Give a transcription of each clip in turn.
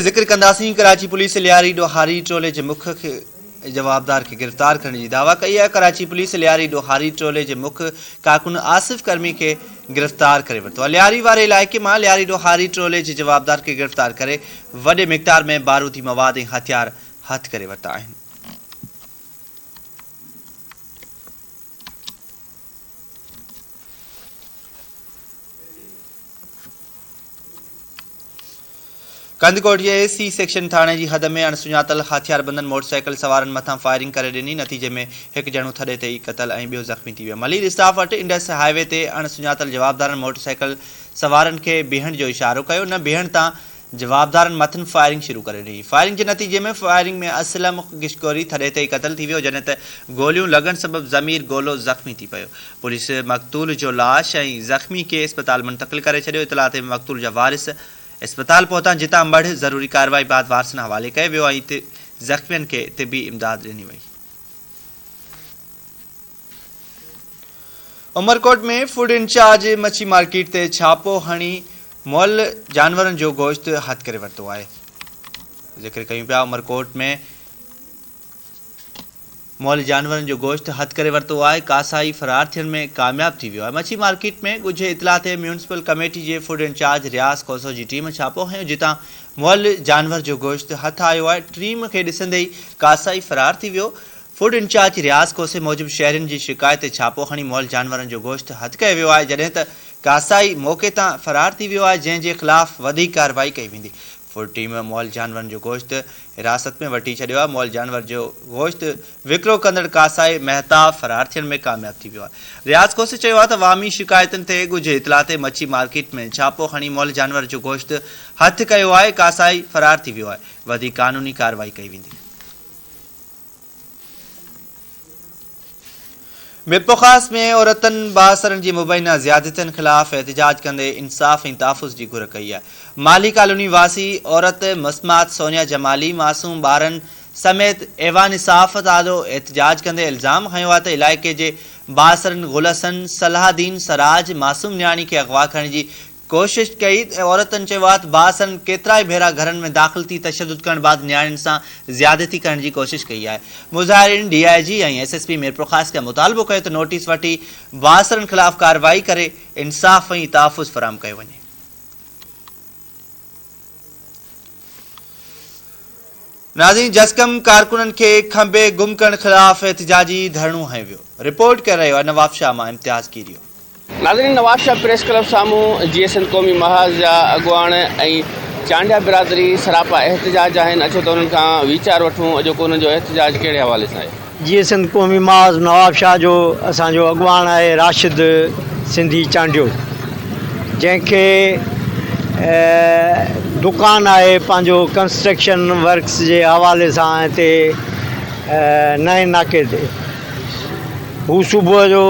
जिक्र कंदासीं कराची पुलिस लियारी ॾोहारी टोले जे मुख्य जवाबदार के गिरफ्तार करने की दावा कई है। कराची पुलिस लियारी ॾोहारी टोले जे मुख्य कारकुन आसिफ कर्मी के गिरफ्तार करे वरितो आहे। लियारी वारे इलाइक़े में लियारी ॾोहारी टोले जे जवाबदार के गिरफ्तार करे वॾे मिक़दार में बारूदी मवाद ऐं हथियार हथ करे वरिता आहिनि। कंदकोट जे सी सेक्शन थाने की हद में अणसुञातल हथियारबंदन मोटरसाइकिल सवारन मथा फायरिंग करे ॾिनी। नतीजे में एक जणो थड़े ते क़तल ऐं ॿियो ज़ख़्मी थी वियो। मलीर स्टाफ वटि इंडस हाईवे ते अणसुञातल जवाबदारन मोटरसाइकिल सवारन के बीहण जो इशारो कयो। न बीहण तां जवाबदारन मथन फायरिंग शुरू करे ॾिनी। फायरिंग के नतीजे में फायरिंग में असलम गिशकोरी थड़े ते क़तल थी वियो, जॾहिं त गोलियूं लॻण सबब ज़मीर गोलो ज़ख़्मी थी पियो। पुलिस मक़तूल जो लाश ऐं ज़ख़्मी के अस्पताल मुंतक़िल करे छॾियो। इतला ते मक़तूल जा वारिस अस्पताल पहुता, जितां मढ़ ज़रूरी कार्रवाई बाद वारसन हवाले कयो वियो ऐं ज़ख़्मियन के तिबी इमदाद ॾिनी वई। उमरकोट में फूड इंचार्ज मच्छी मार्केट ते छापो हणी मुअल जानवरन जो गोश्त हथ करे वरितो आहे। ज़िक्र कयूं पिया उमरकोट में मुअल जानवरन जो गोश्त हथ करे वरितो आहे। कासाई फरार थियण में कामयाब थी वियो आहे। मच्छी मार्केट में ॻुझे इतला ते म्यूनिसिपल कमेटी जे फूड इंचार्ज रियाज़ कोसो जी टीम छापो हयो, जितां मुअल जानवर जो गोश्त हथ आयो आहे। टीम खे ॾिसंदे ई कासाई फरार थी वियो। फूड इंचार्ज रियाज़ कोसे मूजिब शहरिन जी शिकायत ते छापो हणी मुअल जानवरन जो गोश्त हथ कयो वियो आहे, जॾहिं त कासाई मौक़े तां फरार थी वियो आहे, जंहिं जे ख़िलाफ़ वधीक कार्रवाई कई वेंदी। फूड टीम मुअल जानवरन जो गोश्त हिरासत में वठी छॾियो आहे। मुअल जानवर जो गोश्त विकिरो कंदड़ कासाई महताब फरार थियण में कामयाब थी वियो आहे। रियाज़ कोसे चयो आहे त वामी शिकायतुनि ते ॻुझे इतला ते मच्छी मार्केट में छापो हणी मुअल जानवर जो गोश्त हथ कयो आहे। कासाई फरार थी वियो आहे। वधीक कानूनी कार्रवाई कई वेंदी। मिरपोखास में औरतन बासरन की मुबैना ज़्यादतियन खिलाफ एहतजाज कंदे इंसाफ ऐं तहफ़ुज़ की घुर कई है। माली कॉलोनी वासी औरत मस्मात सोनिया जमाली मासूम ॿारन समेत एवान इंसाफ ताज़ो एहतजाज कंदे इल्ज़ाम हयो आहे त इलाइक़े जे बासरन गुलसन सलाहदीन सराज मासूम न्याणी के अगवा करण की कोशिश कई। औरतन चयो आहे त बासरन केतरा ई भेरा घरन में दाख़िल थी तशद्दुद करण बाद न्याणियुनि सां ज़्यादती करण की कोशिश कई है। मुज़ाहिरीन DIG ऐं SSP मिरपोखास का मुतालबो कयो त नोटिस वठी बासरन खिलाफ कार्रवाई करे इंसाफ ऐं तहफ़ुज़ फराहम कयो वञे। नाज़रीन, जसकम कारकुनन के खंबे गुम करण खिलाफ एहतजाजी धरणो हयो वियो। रिपोर्ट कर रहे नवाब शाह मां इम्तियाज़ कीरियो। नाज़रीन, Nawab Shah press club सामूं GSN क़ौमी महाज़ जा अगवान ऐं चांडिया बिरादरी सरापा एहतजाज आहिनि। अचो त उन्हनि खां वीचार वठूं अॼोको उन्हनि जो एहतजाज कहिड़े हवाले सां आहे। GSN क़ौमी महाज़ नवाब शाह जो असांजो अगवान आहे राशिद सिंधी चांडियो, जंहिंखे दुकान आहे पंहिंजो कंस्ट्रक्शन वर्क्स जे हवाले सां हिते नए नाके ते। हू सुबुह जो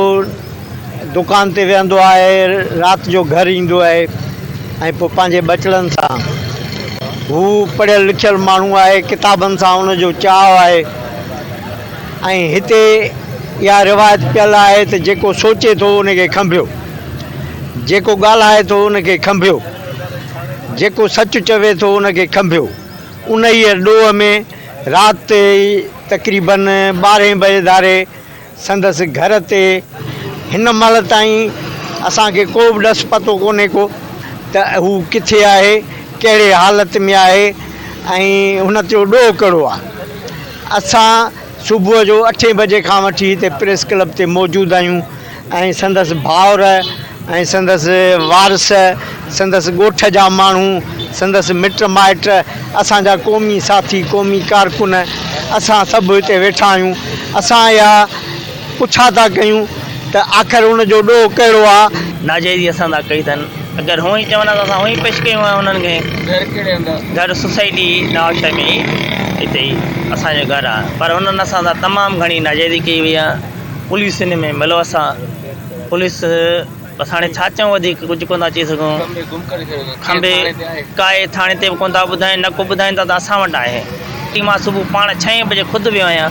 दुकान ते वेहंदो आहे, राति जो घर ईंदो आहे ऐं पोइ पंहिंजे बचड़नि सां। हू पढ़ियल लिखियल माण्हू आहे, किताबनि सां हुनजो चाव आहे ऐं हिते इहा रिवायत पियल आहे त जेको सोचे थो उनखे खंभियो, जेको ॻाल्हाए थो उनखे खंभियो, जेको सच चवे थो उनखे खंभियो। उन ई ॾोह में राति तक़रीबन 12 बजे धारे संदसि घर ते हिन महिल ताईं असांखे को बि ॾस पतो कोन्हे को त हू किथे आहे, कहिड़े हालत में आहे ऐं हुन जो ॾोह कहिड़ो आहे। असां सुबुह जो 8 बजे खां वठी हिते प्रेस क्लब ते मौजूदु आहियूं ऐं संदसि भाउर ऐं संदसि वारस, संदसि ॻोठ जा माण्हू, संदसि मिट माइट, असांजा क़ौमी साथी, क़ौमी कारकुन, असां सभु हिते वेठा आहियूं। असां इहा पुछा था कयूं त आख़िर हुनजो ॾोह कहिड़ो आहे। नाजाइज़ी असां था कई अथनि। अगरि हूअं ई चवंदा त असां हूअं ई पेश कयूं आहे उन्हनि खे। घर सोसाइटी नवाब शाह में ई हिते ई असांजो घरु आहे, पर उन्हनि असां सां तमामु घणी नाजाइज़ी कई वई आहे। पुलिस हिन में मिलो, असां पुलिस बसि हाणे छा चऊं, वधीक कुझु कोन था चई सघूं। खंबे काए थाणे ते बि कोन था ॿुधाइनि, न को ॿुधाइनि था त असां वटि आहे। मां सुबुह पाण 6 बजे ख़ुदि वियो आहियां,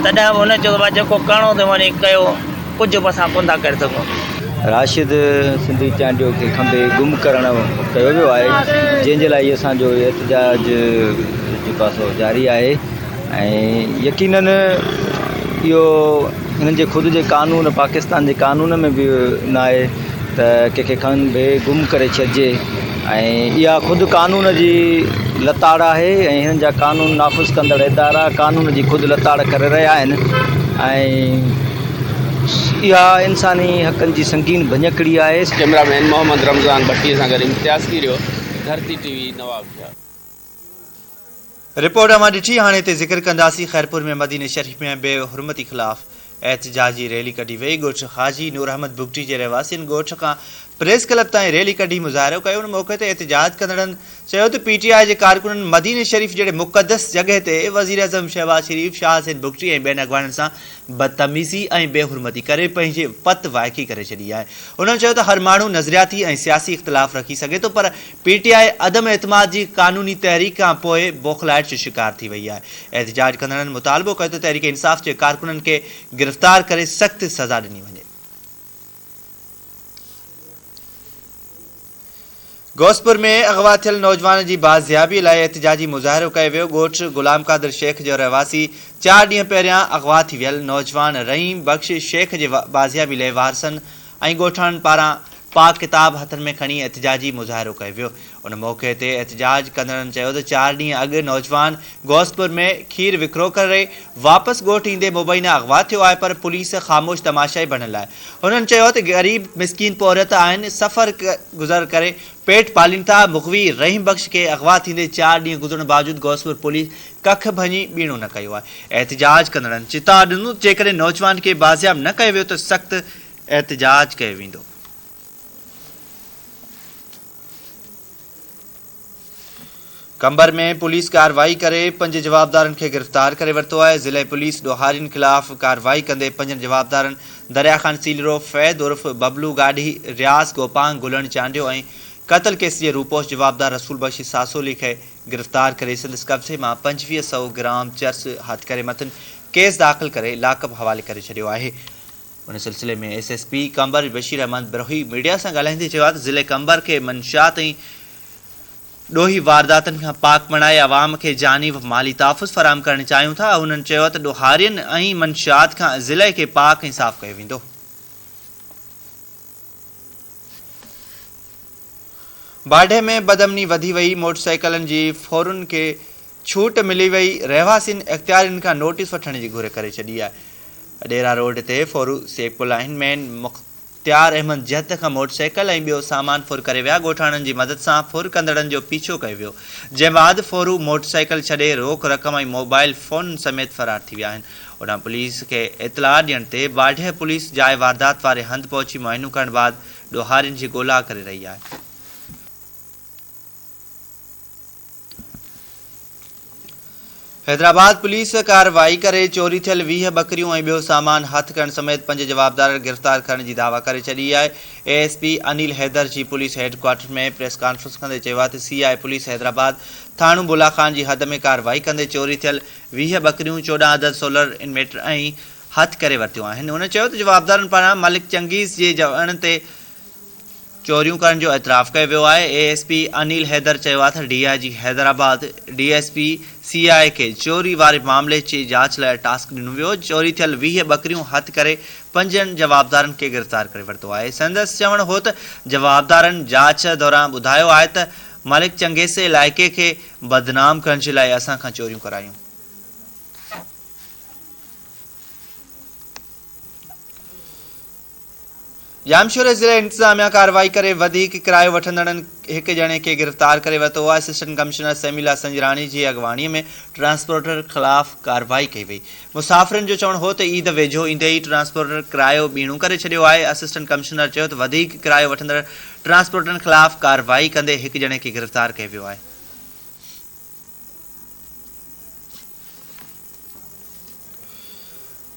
तॾहिं बि हुन चयो जेको करिणो थो वञे कयो, कुझु बि असां कोन था करे सघूं। राशिद सिंधी चांडियो खे खंबे गुम करण कयो वियो आहे, जंहिंजे लाइ असांजो एहतजाज जे पासो जारी आहे। ऐं यकीनन इहो हिननि जे ख़ुदि जे कानून, पाकिस्तान जे कानून में बि न आहे त कंहिंखे खंबे गुम करे छॾिजे। ऐं इहा ख़ुदि कानून जी लताड़ आहे ऐं हिननि जा कानून नाफ़ुज़ कंदड़ इदारा कानून जी ख़ुदि लताड़ करे रहिया आहिनि। ऐं इहा इंसानी हक़नि जी संगीन भञकड़ी आहे। कैमरामैन मोहम्मद रमज़ान भट्टी सां गॾु इम्तियाज़ कीरियो, धरती टीवी नवाबशाह। रिपोर्ट अमां ॾिठी। हाणे हिते ज़िक्र कंदासीं खैरपुर में मदीने शरीफ़ में बेहुरमती ख़िलाफ़ एहतजाजी रैली कढी वई। ॻोठ हाजी नूर अहमद बुगटी जे रहवासियुनि ॻोठ खां प्रेस क्लब ताईं रैली कढी मुज़ाहिरो कयो। उन मौक़े ते एहतजाज कंदड़नि चयो त PTI जे कारकुननि मदीने शरीफ़ जहिड़े मुक़दस जॻह ते वज़ीर आज़म शहबाज शरीफ़, शाह हसीन बुगटी ऐं ॿियनि अॻवाननि सां बदतमीज़ी ऐं बेहुरमती करे पंहिंजे पत वाइकी करे छॾी आहे। उन्हनि चयो त हर माण्हू नज़रियाती ऐं सियासी इख़्तिलाफ़ रखी सघे थो, पर PTI अदम एतमाद जी कानूनी तहरीक खां पोइ बौखलाहट जो शिकार थी वई आहे। एहतजाज कंदड़नि मुतालबो कयो त तहरीक इंसाफ़ जे कारकुननि खे गिरफ़्तार करे सख़्त सज़ा ॾिनी वञे। गोसपुर में अगवा थियल नौजवान जी बाज़ियाबी लाइ एहतजाजी मुज़ाहिरो कयो वियो। ॻोठ गुलाम कादिर शेख जो रहवासी 4 ॾींहं पहिरियां अगवा थी वियल नौजवान रहीम बख़्श शेख जे बाज़ियाबी लाइ वारसनि ऐं ॻोठाणनि पारां पाक किताब हथनि में खणी एहतजाजी मुज़ाहिरो कयो वियो। उन मौक़े ते एहतजाज कंदड़नि चयो त 4 ॾींहं अॻु नौजवान गोसपुर में खीर विकिरो करे वापसि ॻोठ ईंदे मुबैना अगवा थियो आहे, पर पुलिस ख़ामोश तमाशाई बणियल आहे। हुननि चयो त ग़रीब मिसकीन औरत आहिनि, सफ़र गुज़र करे पेट पालीनि था। मुग़वी रहीम बख़्श खे अगवा थींदे 4 ॾींहं गुज़रण बावजूदि गोसपुर पुलिस कख भञी बीणो न कयो आहे। एहतजाज कंदड़नि चिता ॾिनो जेकॾहिं नौजवान खे बाज़ियाब न कयो वियो त सख़्त एहतजाज कयो वेंदो। कंबर में पुलिस कार्रवाई करे 5 जवाबदारनि खे गिरफ़्तार करे वरितो आहे। ज़िले पुलिस ॾोहारियुनि ख़िलाफ़ कार्रवाई कंदे 5 जवाबदारनि दरिया ख़ान सीलरो फैद उर्फ़ बबलू गाढ़ी, रियाज़ गोपांग गुलण चांडियो ऐं क़तल केस जे रूपोश जवाबदार रसूल बख्श सासोली खे गिरफ़्तार करे संदसि कब्ज़े मां 2500 ग्राम चर्स हथ करे मथनि केस दाख़िल करे लाकअप हवाले करे छॾियो आहे। उन सिलसिले में SSP कंबर बशीर अहमद बिरोही मीडिया सां ॻाल्हाईंदे चयो आहे त ज़िले कंबर खे मंशात ऐं ॾोही वारदातनि खां पाक बणाए अवाम खे जानी व माली तहफ़ुज़ फ़राहम करणु चाहियूं था। उन्हनि चयो त ॾोहारियुनि ऐं मंशात खां ज़िले खे पाक ऐं साफ़ कयो वेंदो। बाढे में बदमनी वधी वई, मोटरसाइकिलनि जी फ़ौरुनि खे छूट मिली वई। रहवासियुनि इख़्तियारियुनि खां नोटिस वठण जी घुर करे छॾी आहे। अडेरा रोड ते फ़ौरू सेकुल आहिनि। मेन मुख़्तियार अहमद जहत खां मोटरसाइकिल ऐं ॿियो सामान फुर करे विया। ॻोठाणनि जी मदद सां फुर कंदड़नि जो पीछो कयो वियो, जंहिं बाद फ़ौरू मोटरसाइकिल छॾे रोक रक़म ऐं मोबाइल फ़ोन समेत फ़रार थी विया आहिनि। उॾां पुलिस खे इतला ॾियण ते बाढे पुलिस जाइ वारदात वारे हंधि पहुची मुआइनो करण बाद ॾोहारियुनि जी ॻोल्हा करे रही आहे। हैदराबाद पुलिस कार्रवाई करे चोरी थियल 20 बकरियूं ऐं ॿियो सामान हथ करण समेत 5 जवाबदार गिरफ़्तार करण जी दावा करे छॾी आहे। ASP अनिल हैदर जी पुलिस हेडक्वार्टर में प्रेस कॉन्फ्रेंस कंदे चयो आहे त CI पुलिस हैदराबाद थाणो बुला खान जी हद में कार्रवाई कंदे चोरी थियल 20 बकरियूं 14 अदद सोलर इन्वेटर ऐं हथ करे वरितियूं आहिनि। हुन चयो त जवाबदारनि पारां मलिक चंगीज़ जे जवण ते चोरियूं करण जो एतराफ़ कयो वियो आहे। ASP अनिल हैदर चयो आहे त DIG हैदराबाद DSP CI खे चोरी वारे मामले जी जांच लाइ टास्क ॾिनो वियो। चोरी थियल 20 बकरियूं हथ करे 5 जवाबदारनि खे गिरफ़्तार करे वरितो आहे। संदसि चवणु हो त जवाबदारनि जांच दौरान ॿुधायो आहे त मलिक चंगेज़ इलाइक़े खे बदनाम करण जे लाइ असां खां चोरियूं करायूं। जामशोर ज़िले इंतज़ामिया कार्रवाई करे वधीक किरायो वठंदड़नि हिकु ॼणे खे गिरफ़्तार करे वरितो आहे। असिस्टेंट कमिश्नर समीला संजरानी जी अॻवानीअ में ट्रांसपोर्टर ख़िलाफ़ कार्रवाई कई वई। मुसाफ़िरनि जो चवणु हो त ईद वेझो ईंदे ई ट्रांसपोर्टर किरायो ॿीणो करे छॾियो आहे। असिस्टेंट कमिश्नर चयो त वधीक किरायो वठंदड़ ट्रांसपोर्टरनि ख़िलाफ़ कार्रवाई कंदे हिकु ॼणे खे गिरफ़्तार कयो वियो आहे।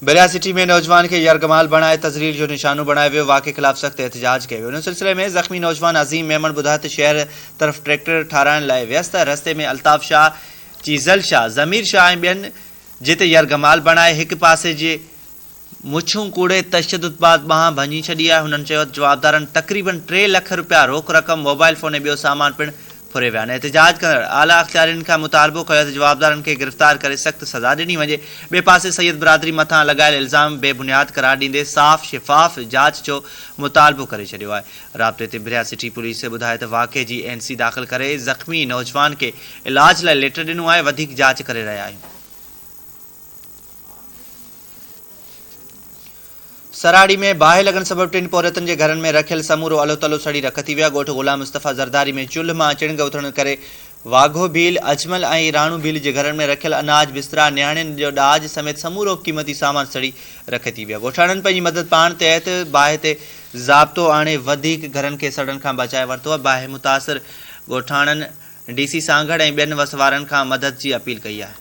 बरिया सिटी में नौजवान के यरगमाल बनाए तजरीर जो निशानो बनाया वियो। वाक़े ख़िलाफ़ सख़्त एहतजाज कयो। इन सिलसिले में ज़ख़्मी नौजवान अज़ीम मेमन ॿुधाए त शहर तरफ़ ट्रैक्टर ठाराइण लाइ वियसि त रस्ते में अल्ताफ़ शाह, चीज़ल शाह, ज़मीर शाह ऐं ॿियनि जिते यरगमाल बनाए हिकु पासे जे मुछूं कूड़े तशद्दुद बाद ॿांह भञी छॾी आहे। हुननि चयो जवाबदारनि तक़रीबन 3 लख रुपया रोक रक़म, मोबाइल फ़ोन ऐं ॿियो सामान पिणु फुरे विया आहिनि। एहतिजाज कंदड़ आला अख़्तियारियुनि खां मुतालबो कयो त जवाबदारनि खे गिरफ़्तार करे सख़्त सज़ा ॾिनी वञे। ॿिए पासे सैयद बिरादरी मथां लॻायल इल्ज़ाम बेबुनियाद करार ॾींदे साफ़ शिफ़ाफ़ जांच जो मुतालबो करे छॾियो आहे। राब्ते ते बिरिया सिटी पुलिस ॿुधाए त वाक़े जी NC दाख़िल करे ज़ख़्मी नौजवान खे इलाज लाइ लेटर ॾिनो आहे। वधीक जांच करे रहिया आहियूं। सराड़ी में बाहि लॻण सबबि 3 पौरतनि जे घरनि में रखियल समूरो अलो तलो सड़ी रख थी विया। ॻोठ ग़ुलाम मुस्तफ़ा ज़रदारी में चुल्ह मां चिणग उथण करे वाघो भील, अजमल ऐं राणू भील जे घरनि में रखियल अनाज, बिस्तरा, नियाणियुनि जो ॾाज समेत समूरो क़ीमती सामान सड़ी रख थी विया। ॻोठाणनि पंहिंजी मदद पाण तहत बाहि ते ज़ाब्तो आणे वधीक घरनि खे सड़नि खां बचाए वरितो आहे। बाहि मुतासिर ॻोठाणनि DC सांगड़ ऐं ॿियनि वसवारनि खां मदद जी अपील कई आहे।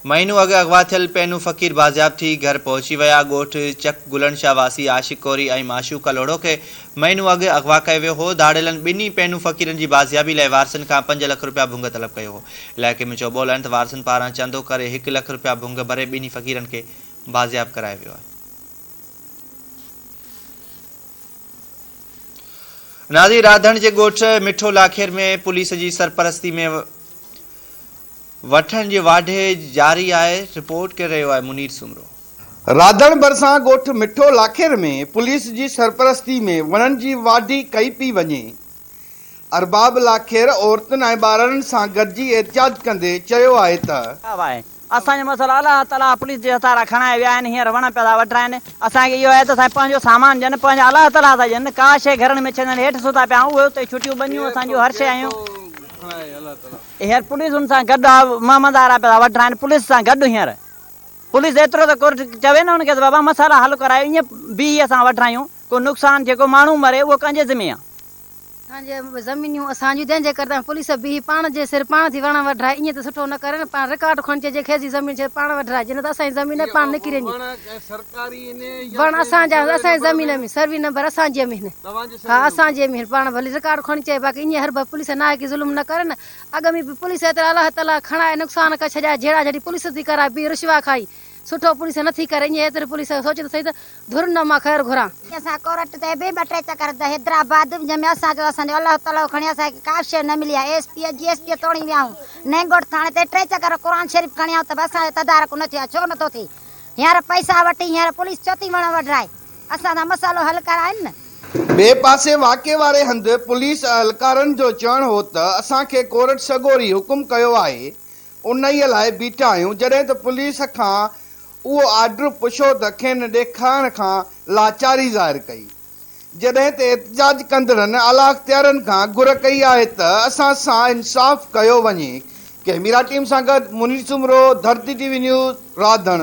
महीनों अॻु अगवा थियल पैनू फ़कीर बाज़ियाब थी घर पहुची विया। ॻोठ चक गुलनशाह वासी आशिक़ कोरी ऐं माशूक़ लोड़ो खे महीनों अॻु अगवा कयो वियो हो। दाड़ियलनि ॿिन्ही पैनू फ़कीरनि जी बाज़ियाबी लाइ वारसनि खां 5 लख रुपया भुंग तलब कयो हो। इलाइक़े में चौबोल आहिनि त वारसनि पारां चंदो करे 1 लख रुपया भुंग भरे ॿिन्ही फ़कीरनि खे बाज़ियाब करायो वियो आहे। नाज़ी राधण जे ॻोठ मिठो लाखेर में पुलिस जी सरपरस्ती में वठण जे वाढे जारी आहे। रिपोर्ट करे रहियो आहे मुनीर सुमरो। राधण भरिसां ॻोठ मिठो लाखेर में पुलिस जी सरपरस्ती में वणनि जी वाढी कई पई वञे। अरबाब लाखेर औरतुनि ऐं ॿारनि सां गॾिजी एहतिजाज कंदे चयो आहे त असांजो मसइलो अलाह ताला पुलिस जे हथां खणाए विया आहिनि। हींअर वण पिया वठाइनि। असांखे इहो आहे त असां पंहिंजो सामान ॾियनि, पंहिंजा अलाह ताला था ॾियनि। का शइ घरनि में छॾनि हेठि सुता पिया उहे उते छुटियूं बनियूं असांजो हर शइ आहियूं। हींअर पुलिस हुन सां गॾु आहे, महमदारा पिया वठाइनि पुलिस सां गॾु। हींअर पुलिस एतिरो त कोर्ट चवे न हुनखे त बाबा मसाला हल करायो, ईअं बि असां वठायूं। को नुक़सानु जेको माण्हू मरे उहो कंहिंजे ज़िमे आहे? असांजे ज़मीनियूं असांजूं, तंहिंजे करे पुलिस बि पाण जे सिर पाण थी वण वढाए। ईअं त सुठो न करे न। पाण रिकॉर्ड खणिजे जंहिंखे जी ज़मीन छे पाण वढाए जिन त असांजी ज़मीन पाण निकिरे वण असांजा, असांजी ज़मीन में सर्वे नंबर असांजे में हा असांजे में पाण भली रिकॉर्ड खणी चए। बाक़ी ईअं हर पुलिस ना आहे की ज़ुल्म न करे न। अॻ में बि पुलिस एतिरा अलाह ताला खणाए नुक़सान करे छॾिया। जहिड़ा जहिड़ी पुलिस थी कराए बि रिश्वा खाई सुठो पुलिस नथी करे। ईअं एतिरी पुलिस सोचे त सही त धुर न मां ख़ैर घुरां। असां कोर्ट ते बि 2-3 चकर त हैदराबाद जंहिंमें असांजो अलाह ताला खणी असांखे का शइ न मिली आहे। SP GSP तोड़ी विया आहियूं। नेंगोट थाणे ते 3 चकर क़ुर शरीफ़ खणी आऊं त बि असांजो तदारक न थियो। छो नथो थिए? हींअर पैसा वठी हींअर पुलिस चोथी वण वढाए असांजा मसालो हल कराइनि न। ॿिए पासे वाक़े वारे हंधि पुलिस अहलकारनि जो चवणु हो त असांखे कोर्ट सगोरी हुकुम कयो आहे, उन ई लाइ बीठा आहियूं। जॾहिं त पुलिस खां उहो आर्डर पुछो त खेनि ॾेखारण खां लाचारी ज़ाहिर कई। जॾहिं त एहतिजाज कंदड़नि आला अख़्तियारनि खां घुर कई आहे त असां सां इंसाफ़ कयो वञे। कैमरा टीम सां गॾु मुनीर सुमरो, धरती TV न्यूज़, राधण।